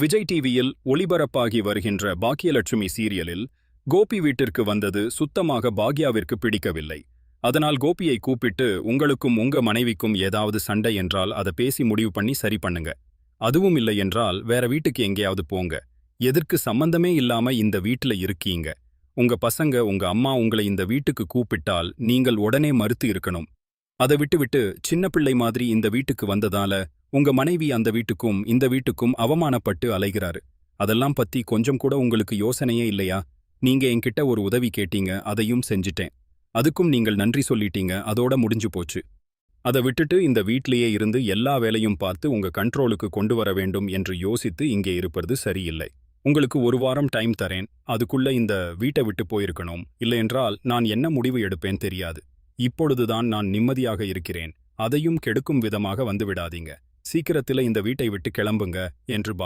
விஜய் டிவியில் ஒளிபரப்பாகி வருகின்ற பாக்கியலட்சுமி சீரியலில் கோபி வீட்டிற்கு வந்தது சுத்தமாக பாக்யாவிற்கு பிடிக்கவில்லை. அதனால் கோபியை கூப்பிட்டு, உங்களுக்கும் உங்க மனைவிக்கும் ஏதாவது சண்டை என்றால் அதை பேசி முடிவு பண்ணி சரி பண்ணுங்க. அதுவும் இல்லை என்றால் வேற வீட்டுக்கு எங்கேயாவது போங்க. எதற்கு சம்பந்தமே இல்லாம இந்த வீட்டுல இருக்கீங்க. உங்க பசங்க உங்க அம்மா உங்களை இந்த வீட்டுக்கு கூப்பிட்டால் நீங்கள் உடனே மறுத்து இருக்கணும். அதை விட்டுவிட்டு சின்ன பிள்ளை மாதிரி இந்த வீட்டுக்கு வந்ததால உங்க மனைவி அந்த வீட்டுக்கும் இந்த வீட்டுக்கும் அவமானப்பட்டு அலைகிறாரு. அதெல்லாம் பத்தி கொஞ்சம் கூட உங்களுக்கு யோசனையே இல்லையா? நீங்க என்கிட்ட ஒரு உதவி கேட்டீங்க, அதையும் செஞ்சிட்டேன். அதுக்கும் நீங்கள் நன்றி சொல்லிட்டீங்க, அதோட முடிஞ்சு போச்சு. அதை விட்டுட்டு இந்த வீட்லயே இருந்து எல்லா வேலையும் பார்த்து உங்க கண்ட்ரோலுக்கு கொண்டு வர வேண்டும் என்று யோசித்து இங்கே இருப்பது சரியில்லை. உங்களுக்கு ஒரு வாரம் டைம் தரேன். அதுக்குள்ள இந்த வீட்டை விட்டு போயிருக்கணும். இல்லையென்றால் நான் என்ன முடிவு எடுப்பேன் தெரியாது. இப்பொழுதுதான் நான் நிம்மதியாக இருக்கிறேன். அதையும் கெடுக்கும் விதமாக வந்து விடாதீங்க. சீக்கிரத்தில இந்த வீட்டை விட்டு கிளம்புங்க என்று